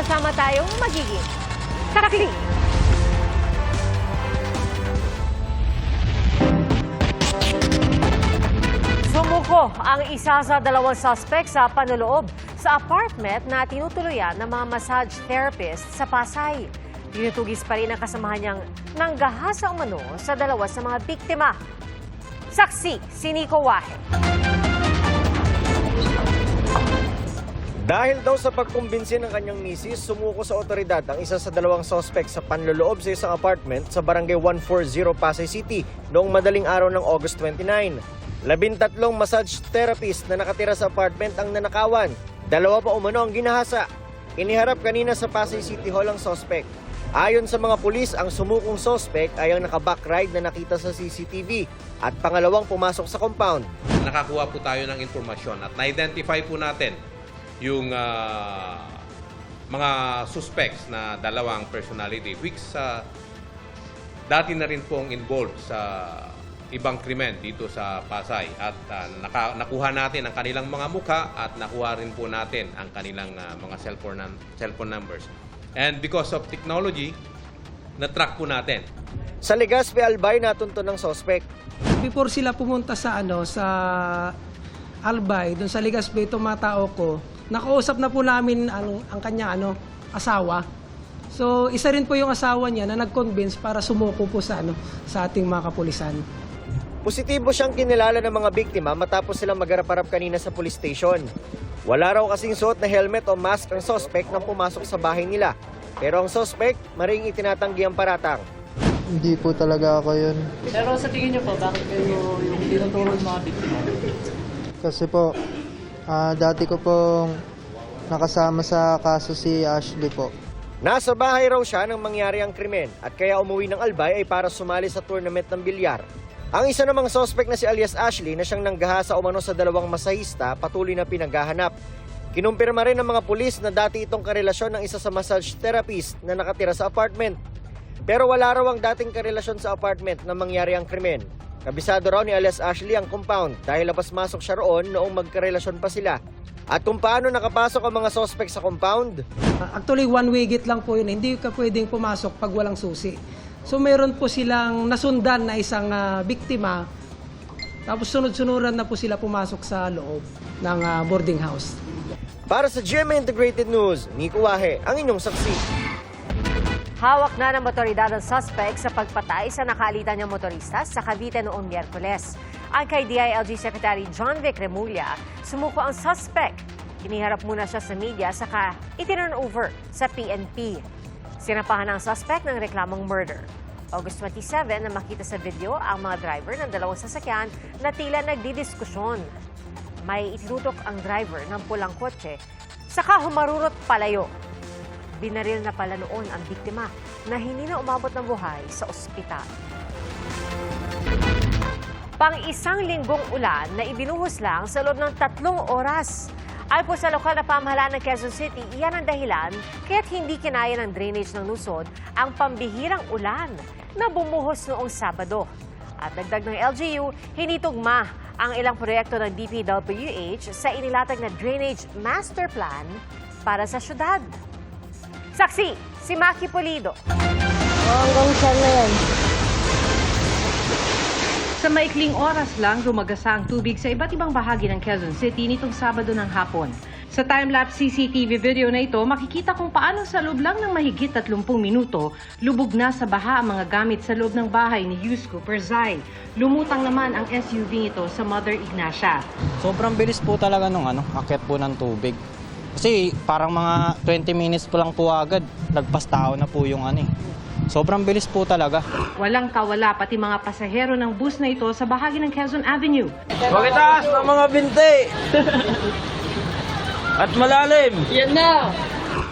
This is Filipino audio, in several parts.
Sama-sama tayong magiging karakli. Sumuko ang isa sa dalawang suspect sa panloloob sa apartment na tinutuluyan ng mga massage therapist sa Pasay. Tinutugis pa rin ang kasamahan niyang nanggahasa umano sa dalawa sa mga biktima. Saksi, si Nico Wahe. Dahil daw sa pagkumbinsi ng kanyang misis, sumuko sa otoridad ang isa sa dalawang suspect sa panloloob sa isang apartment sa Barangay 140 Pasay City noong madaling araw ng August 29. 13 massage therapist na nakatira sa apartment ang nanakawan. 2 pa umano ang ginahasa. Iniharap kanina sa Pasay City Hall ang suspect. Ayon sa mga pulis, ang sumukong suspect ay ang naka-backride na nakita sa CCTV at pangalawang pumasok sa compound. Nakakuha po tayo ng informasyon at na-identify po natin yung mga suspects na dalawang personality which dati na rin pong involved sa ibang krimen dito sa Pasay at nakuha natin ang kanilang mga mukha at nakuha rin po natin ang kanilang mga cellphone numbers. And because of technology, na-track po natin. Sa Legazpi, Albay, natunto ng suspect. Before sila pumunta sa sa Albay, doon sa Legazpi, itong mga tao ko, nakausap na po namin ang kanyang asawa. So, isa rin po yung asawa niya na nag-convince para sumuko po sa ating mga kapulisan. Positibo siyang kinilala ng mga biktima matapos silang magharap-harap kanina sa police station. Wala raw kasing suot na helmet o mask ang suspect nang pumasok sa bahay nila. Pero ang suspect, maring itinatanggi ang paratang. Hindi po talaga ako yun. Pero sa tingin niyo po, bakit kayo yung tinuturo ng mga biktima? Kasi po, dati ko pong nakasama sa kaso si Ashley po. Nasa bahay raw siya nang mangyari ang krimen at kaya umuwi ng Albay ay para sumali sa tournament ng bilyar. Ang isa namang suspect na si alias Ashley na siyang nanggahasa umano sa dalawang masahista patuloy na pinaghahanap. Kinumpirma rin ng mga pulis na dati itong karelasyon ng isa sa massage therapist na nakatira sa apartment. Pero wala raw ang dating karelasyon sa apartment na mangyari ang krimen. Kabisado raw ni alias Ashley ang compound dahil labas-masok siya roon noong magkarelasyon pa sila. At kung paano nakapasok ang mga suspect sa compound? Actually, one-way gate lang po yun. Hindi ka pwedeng pumasok pag walang susi. So, meron po silang nasundan na isang biktima. Tapos sunod-sunuran na po sila pumasok sa loob ng boarding house. Para sa GMA Integrated News, Nico Wahe, ang inyong saksi. Hawak na ng motoridad ang suspect sa pagpatay sa nakalitan niyang motorista sa Cavite noong Miyerkules. Ang kay DILG Secretary John Vic Remulla, sumuko ang suspect. Iniharap muna siya sa media saka itinurn over sa PNP. Sinampahan ang suspect ng reklamong murder. August 27 na makita sa video ang mga driver ng dalawang sasakyan na tila nagdidiskusyon. May itinutok ang driver ng pulang kotse, saka humarurot palayo. Binaril na pala noon ang biktima na hindi na umabot ng buhay sa ospital. Pang-isang linggong ulan na ibinuhos lang sa loob ng 3 oras. Ay po sa lokal na pamahalaan ng Quezon City, iyan ang dahilan kaya't hindi kinaya ng drainage ng lungsod ang pambihirang ulan na bumuhos noong Sabado. At dagdag ng LGU, hindi tugma ang ilang proyekto ng DPWH sa inilatag na Drainage Master Plan para sa syudad. Saksi, si Maki Pulido. Hanggang saan na yan? Sa maikling oras lang, rumagasa ang tubig sa iba't ibang bahagi ng Quezon City nitong Sabado ng hapon. Sa time-lapse CCTV video na ito, makikita kung paano sa loob lang ng mahigit 30 minuto, lubog na sa baha ang mga gamit sa loob ng bahay ni Yusko Perzai. Lumutang naman ang SUV nito sa Mother Ignacia. Sobrang bilis po talaga nung akyat po ng tubig. Kasi parang mga 20 minutes po lang po agad, lagpas tao na po yung Sobrang bilis po talaga. Walang kawala pati mga pasahero ng bus na ito sa bahagi ng Quezon Avenue. Pakitaas ng mga binti! At malalim! Yan na!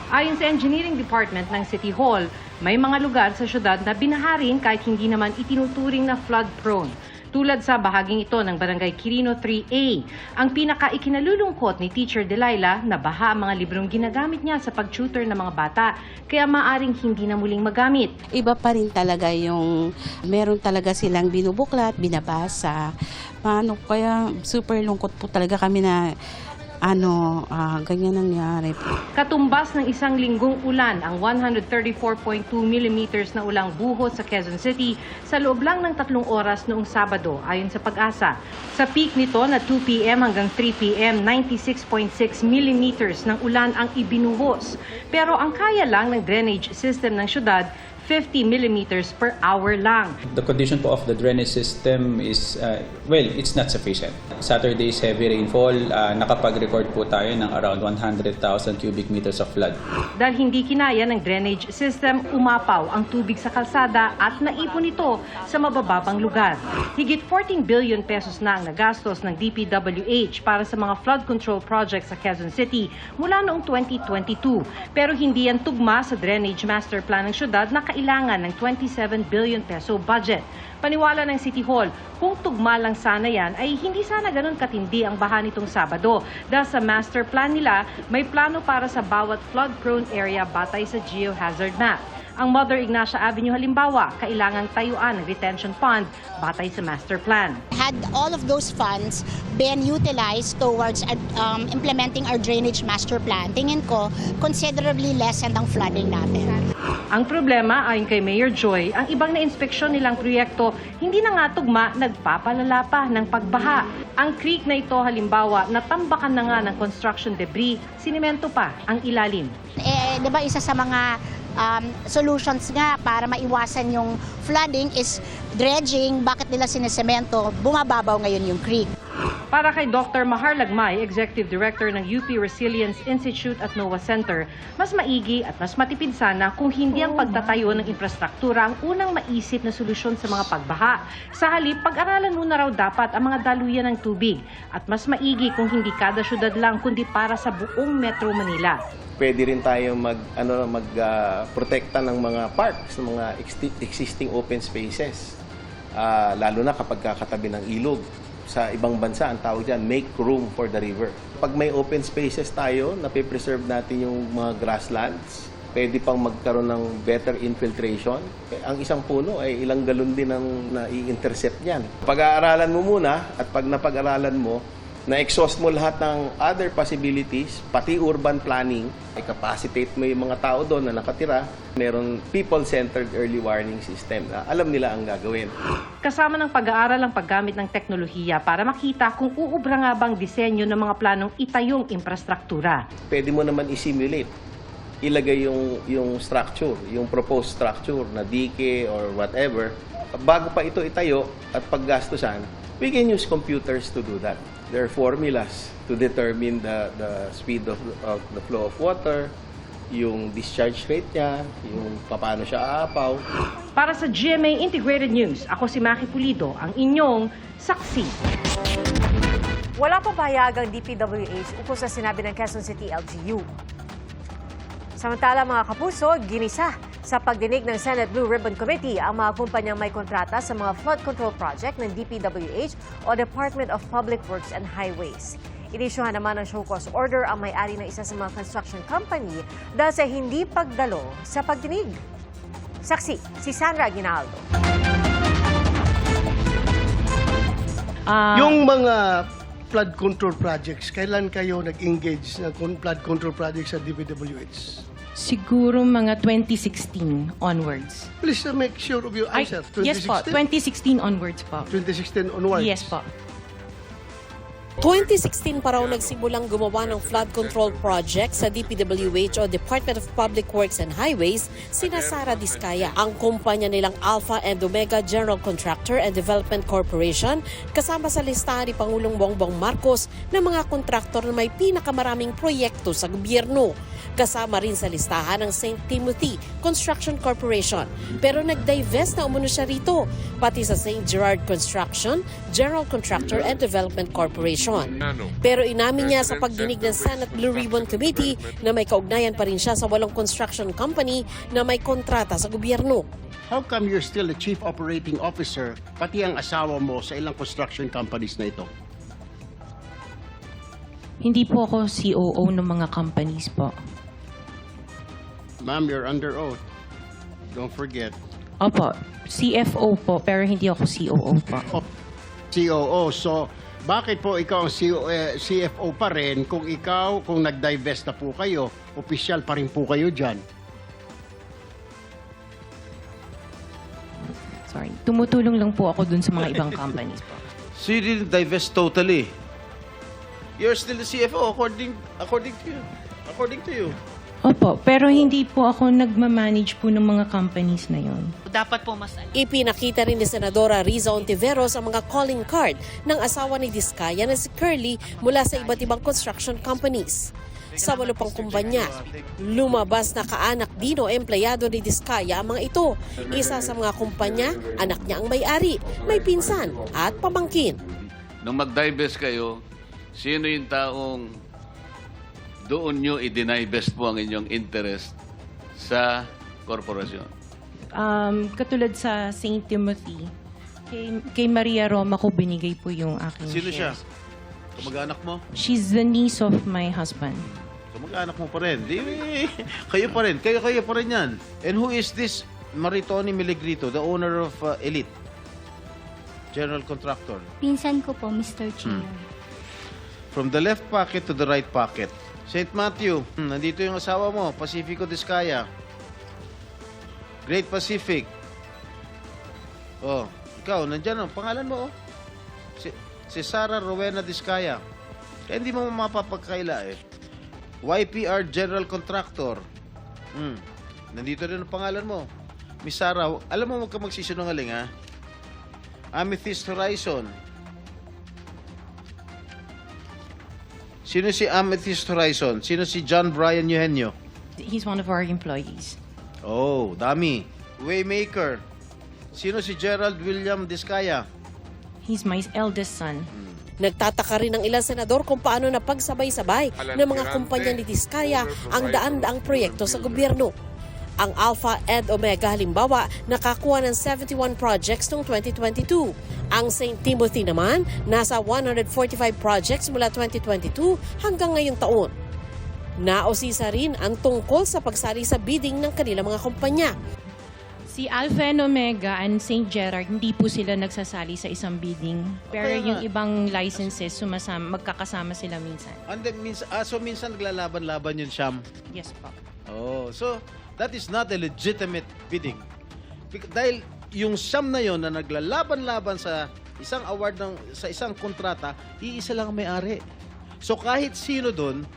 Ayon sa Engineering Department ng City Hall, may mga lugar sa syudad na binaharin kahit hindi naman itinuturing na flood-prone. Tulad sa bahaging ito ng Barangay Quirino 3A. Ang pinaka-ikinalulungkot ni Teacher Delilah na baha ang mga librong ginagamit niya sa pag-tutor ng mga bata, kaya maaring hindi na muling magamit. Iba pa rin talaga yung meron talaga silang binubuklat, binabasa. Paano kaya super lungkot po talaga kami na ganyan nangyari. Katumbas ng isang linggong ulan ang 134.2 millimeters na ulang buhos sa Quezon City sa loob lang ng 3 oras noong Sabado ayon sa Pag-asa. Sa peak nito na 2 p.m. hanggang 3 p.m., 96.6 millimeters ng ulan ang ibinuhos. Pero ang kaya lang ng drainage system ng syudad, 50 millimeters per hour lang. The condition po of the drainage system is, it's not sufficient. Saturday's heavy rainfall, nakapag-record po tayo ng around 100,000 cubic meters of flood. Dahil hindi kinaya ng drainage system, umapaw ang tubig sa kalsada at naipon ito sa mabababang lugar. Higit 14 billion pesos na ang nagastos ng DPWH para sa mga flood control projects sa Quezon City mula noong 2022. Pero hindi yan tugma sa Drainage Master Plan ng syudad na kailangan ng 27 billion peso budget. Paniwala ng City Hall, kung tugma lang sana yan, ay hindi sana ganun katindi ang baha nitong Sabado. Dahil sa master plan nila, may plano para sa bawat flood-prone area batay sa geohazard map. Ang Mother Ignacia Avenue halimbawa, kailangang tayuan ng retention pond batay sa master plan. Had all of those funds been utilized towards implementing our drainage master plan, tingin ko considerably lessened ang flooding natin. Ang problema, ayon kay Mayor Joy, ang ibang na-inspeksyon nilang proyekto hindi na nga tugma, nagpapalala pa ng pagbaha. Ang creek na ito halimbawa, natambakan na nga ng construction debris, sinimento pa ang ilalim. Di ba isa sa mga solutions nga para maiwasan yung flooding is dredging. Bakit nila sinisemento? Bumababaw ngayon yung creek. Para kay Dr. Mahar Lagmay, Executive Director ng UP Resilience Institute at NOAA Center, mas maigi at mas matipid sana kung hindi ang pagtatayo ng infrastruktura ang unang maisip na solusyon sa mga pagbaha. Sa halip, pag-aralan muna raw dapat ang mga daluyan ng tubig at mas maigi kung hindi kada syudad lang kundi para sa buong Metro Manila. Pwede rin tayo magprotekta ng mga parks, ng mga existing open spaces. Lalo na kapag katabi ng ilog. Sa ibang bansa, ang tawag dyan, make room for the river. Pag may open spaces tayo, napipreserve natin yung mga grasslands, pwede pang magkaroon ng better infiltration. Ang isang puno ay ilang galon din ang na-i-intercept niyan. Pag-aaralan mo muna at pag napag-aralan mo, na-exhaust mo lahat ng other possibilities, pati urban planning, i-capacitate mo yung mga tao doon na nakatira, meron people-centered early warning system na alam nila ang gagawin. Kasama ng pag-aaral ang paggamit ng teknolohiya para makita kung uubra nga bang disenyo ng mga planong itayong infrastruktura. Pwede mo naman i-simulate, ilagay yung structure, yung proposed structure na dike or whatever. Bago pa ito itayo at paggastusan, we can use computers to do that. There are formulas to determine the speed of the flow of water, yung discharge rate niya, yung paano siya aapaw. Para sa GMA Integrated News, ako si Maki Pulido, ang inyong saksi. Wala pa pahayag ang DPWH ukol sa sinabi ng Quezon City LGU. Samantala mga kapuso, ginisa sa pagdinig ng Senate Blue Ribbon Committee ang mga kumpanyang may kontrata sa mga flood control project ng DPWH o Department of Public Works and Highways. Inisyuhan naman ng show cause order ang may-ari ng isa sa mga construction company dahil sa hindi pagdalo sa pagdinig. Saksi, si Sandra Aguinaldo. Yung mga flood control projects, kailan kayo nag-engage ng flood control projects sa DPWH? Siguro mga 2016 onwards. Please make sure of your answer. Yes po, 2016 onwards po. 2016 onwards? Yes po. 2016 pa raw nagsimulang gumawa ng flood control project sa DPWH o Department of Public Works and Highways, sina Sara Diskaya. Ang kumpanya nilang Alpha and Omega General Contractor and Development Corporation kasama sa listahan ni Pangulong Bongbong Marcos ng mga kontraktor na may pinakamaraming proyekto sa gobyerno. Kasama rin sa listahan ng St. Timothy Construction Corporation. Pero nag-divest na umuno siya rito, pati sa St. Gerard Construction, General Contractor and Development Corporation. Pero inamin niya sa pagdinig ng Senate Blue Ribbon Committee na may kaugnayan pa rin siya sa 8 construction company na may kontrata sa gobyerno. How come you're still the chief operating officer, pati ang asawa mo sa ilang construction companies na ito? Hindi po ako COO ng mga companies po. Ma'am, you're under oath. Don't forget. Opo, CFO po, pero hindi ako COO po. COO, so Bakit po ikaw ang CFO pa rin kung nag-divest na po kayo, opisyal pa rin po kayo dyan? Sorry. Tumutulong lang po ako dun sa mga ibang companies po. So you didn't divest totally? You're still the CFO according to you. Opo, pero hindi po ako nagmamanage po ng mga companies na yon. Dapat po mas Ipinakita rin ni Senadora Riza Ontiveros ang mga calling card ng asawa ni Diskaya na si Curly mula sa iba't ibang construction companies. Sa 8 pang kumpanya, lumabas na kaanak din o empleyado ni Diskaya ang mga ito. Isa sa mga kumpanya, anak niya ang may-ari, may pinsan at pamangkin. Nung mag-divest kayo, sino yung taong doon nyo i-divest po ang inyong interest sa korporasyon? Katulad sa St. Timothy, kay Maria Roma ko binigay po yung aking Sino siya? shares. Kamag-anak mo? She's the niece of my husband. Kamag-anak mo pa rin. Kayo pa rin. Kayo pa rin yan. And who is this Maritoni Miligrito, the owner of Elite? General Contractor. Pinsan ko po, Mr. Chair. From the left pocket to the right pocket. St. Matthew, nandito yung asawa mo, Pacifico Diskaya. Great Pacific. Oh, ikaw, nandyan ang pangalan mo, oh. Si Sarah Rowena Diskaya. Kaya hindi mo mapapagkaila eh. YPR General Contractor. Nandito rin ang pangalan mo. Miss Sarah, alam mo, huwag ka magsisinungaling, ha? Amethyst Horizon. Sino si Amethyst Horizon? Sino si John Brian Eugenio? He's one of our employees. Oh, dami. Waymaker. Sino si Gerald William Diskaya? He's my eldest son. Nagtataka rin ng ilang senador kung paano napagsabay-sabay ng mga kumpanya ni Diskaya ang daan-daang proyekto sa gobyerno. Ang Alpha and Omega halimbawa nakakuha ng 71 projects noong 2022. Ang St. Timothy naman nasa 145 projects mula 2022 hanggang ngayong taon. Naosisa rin ang tungkol sa pagsali sa bidding ng kanilang mga kumpanya. Si Alpha and Omega and St. Gerard, hindi po sila nagsasali sa isang bidding. Pero yung ibang licenses, magkakasama sila minsan. So minsan naglalaban-laban yun, Sham? Yes po. Oh, so that is not a legitimate bidding. Dahil yung Sham na yon na naglalaban-laban sa isang award sa isang kontrata, iisa lang ang may-ari. So kahit sino doon,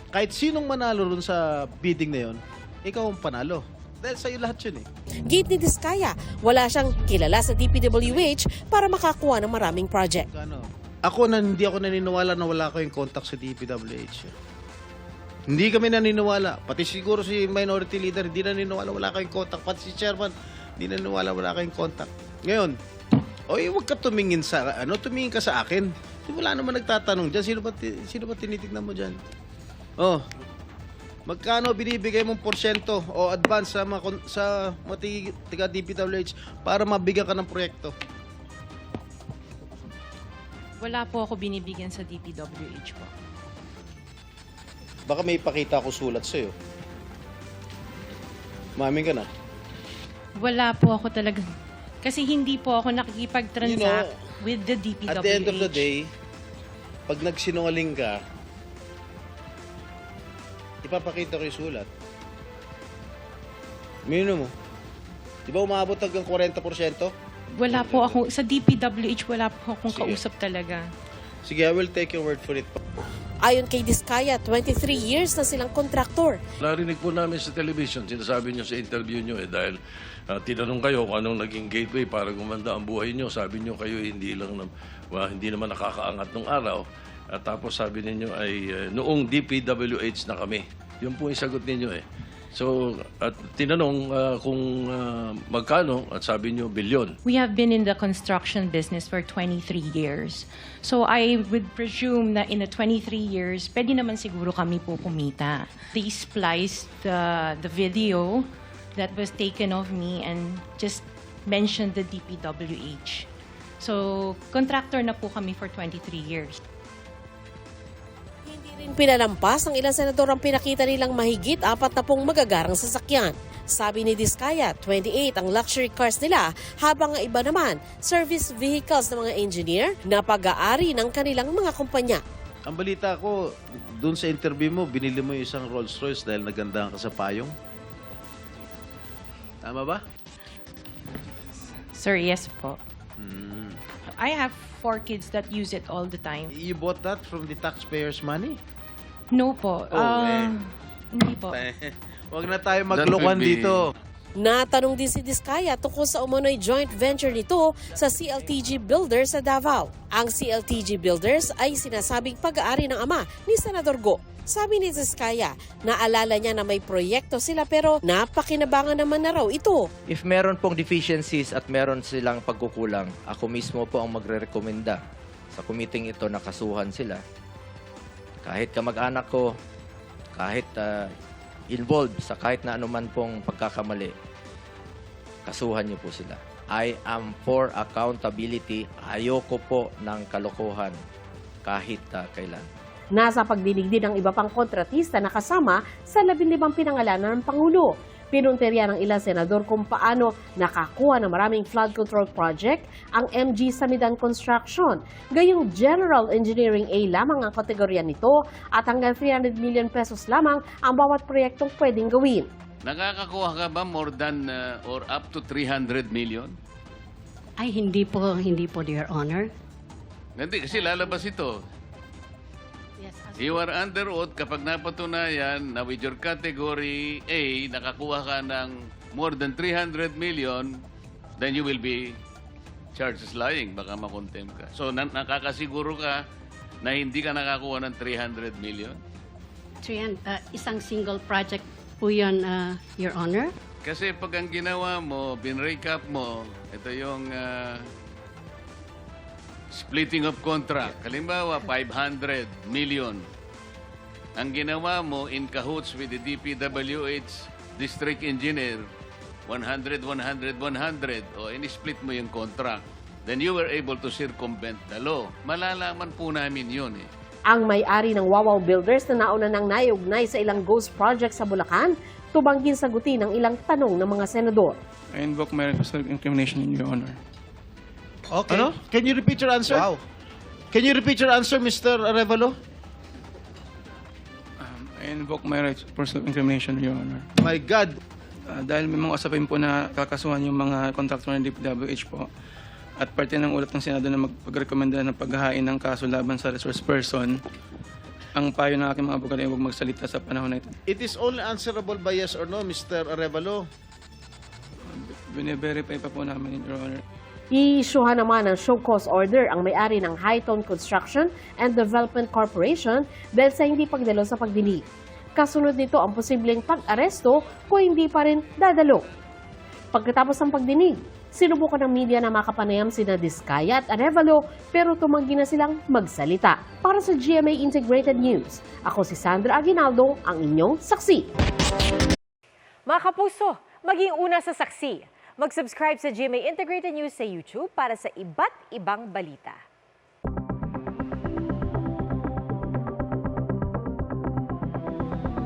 kahit sinong manalo doon sa bidding na yon, ikaw ang panalo. Dahil sa'yo lahat yun eh. Gate ni Diskaya, wala siyang kilala sa DPWH para makakuha ng maraming project. Hindi ako naniniwala na wala ko yung contact sa DPWH. Hindi kami naniniwala. Pati siguro si minority leader, hindi naniniwala wala kayong contact. Pati si chairman, hindi naniniwala wala kayong contact. Ngayon, huwag ka tumingin tumingin ka sa akin. Wala naman nagtatanong dyan. Sino ba tinitignan mo dyan? Magkano binibigay mong porsyento o advance sa mga tiga DPWH para mabigyan ka ng proyekto? Wala po ako binibigyan sa DPWH po. Baka may ipakita ako sulat sa'yo. Mamin ka na? Wala po ako talaga. Kasi hindi po ako nakikipag-transact with the DPWH. At the end of the day, pag nagsinungaling ka, ipapakita ko yung sulat. Minimum mo. Di ba umabot hanggang 40%? Wala po ako. Sa DPWH, wala po akong kausap talaga. Sige, I will take your word for it. Ayon kay Diskaya, 23 years na silang kontraktor. Narinig po namin sa television, sinasabi nyo sa interview nyo dahil tinanong kayo kung anong naging gateway para gumanda ang buhay nyo. Sabi nyo kayo hindi naman nakakaangat nung araw. At tapos sabi ninyo ay noong DPWH na kami. Yun po yung sagot ninyo eh. So, at tinanong kung magkano at sabi nyo bilyon. We have been in the construction business for 23 years. So I would presume na in the 23 years, pwede naman siguro kami po kumita. They spliced the video that was taken of me and just mentioned the DPWH. So, contractor na po kami for 23 years. Pinalampas ng ilang senador ang pinakita nilang mahigit 40 magagarang sasakyan. Sabi ni Diskaya, 28 ang luxury cars nila habang ang iba naman service vehicles ng mga engineer na pag-aari ng kanilang mga kumpanya. Ang balita ko, dun sa interview mo, binili mo yung isang Rolls Royce dahil nagandahan ka sa payong. Tama ba? Sir, yes po. I have 4 kids that use it all the time. You bought that from the taxpayers' money? No po. Hindi po. Huwag na tayo maglokohan dito. Natanong din si Diskaya tungkol sa umano'y joint venture nito sa CLTG Builders sa Davao. Ang CLTG Builders ay sinasabing pag-aari ng ama ni Senador Go. Sabi ni Diskaya, naalala niya na may proyekto sila pero napakinabangan naman na raw ito. If meron pong deficiencies at meron silang pagkukulang, ako mismo po ang magre-rekomenda sa committee ito na kasuhan sila. Kahit kamag-anak ko, kahit involved sa kahit na anuman pong pagkakamali, kasuhan niyo po sila. I am for accountability. Ayoko po ng kalokohan kahit kailan. Nasa pagdinig din ng iba pang kontratista na kasama sa 15 pinangalanan ng Pangulo. Pinunterya ng ilang senador kung paano nakakuha ng maraming flood control project ang MG Samidan Construction. Gayong General Engineering A lamang ang kategorya nito at hanggang 300 million pesos lamang ang bawat proyektong pwedeng gawin. Nakakakuha ka ba more than or up to 300 million? Ay, hindi po, Your Honor. Hindi, kasi lalabas ito. You are under oath kapag napatunayan na with your category A, nakakuha ka ng more than 300 million, then you will be charged as lying. Baka makontempt ka. So, nakakasiguro ka na hindi ka nakakuha ng 300 million? Isang single project po yun, Your Honor. Kasi pag ang ginawa mo, bin-recap mo, ito yung splitting of contract. Halimbawa, 500 million. Ang ginawa mo in cahoots with the DPWH district engineer, 100, 100, 100. O, in-split mo yung contract. Then you were able to circumvent the law. Malalaman po namin yun eh. Ang may-ari ng Wawaw Builders na nauna nang naiugnay sa ilang ghost project sa Bulacan, tubangging sagutin ang ilang tanong ng mga senador. I invoke my right to self-incrimination in your honor. Okay. Ano? Can you repeat your answer? Wow. Can you repeat your answer, Mr. Arevalo? I invoke my right for self-incrimination in your honor. My God. Dahil may mga usapin po na kakasuhan yung mga contractor ng DPWH po at parte ng ulat ng Senado na magpagrekomenda ng paghahain ng kaso laban sa resource person, ang payo ng aking mga abogado ay huwag magsalita sa panahon na ito. It is only answerable by yes or no, Mr. Arevalo. Bine-verify pa po namin, Your Honor. I-issuehan naman ng show cause order ang may-ari ng Hightone Construction and Development Corporation dahil sa hindi pagdalo sa pagdinig. Kasunod nito ang posibleng pag-aresto kung hindi pa rin dadalo. Pagkatapos ng pagdinig, sinubukan ng media na makapanayam sina Diskaya at Arevalo pero tumanggi na silang magsalita. Para sa GMA Integrated News, ako si Sandra Aguinaldo, ang inyong saksi. Mga kapuso, maging una sa saksi. Mag-subscribe sa GMA Integrated News sa YouTube para sa iba't ibang balita.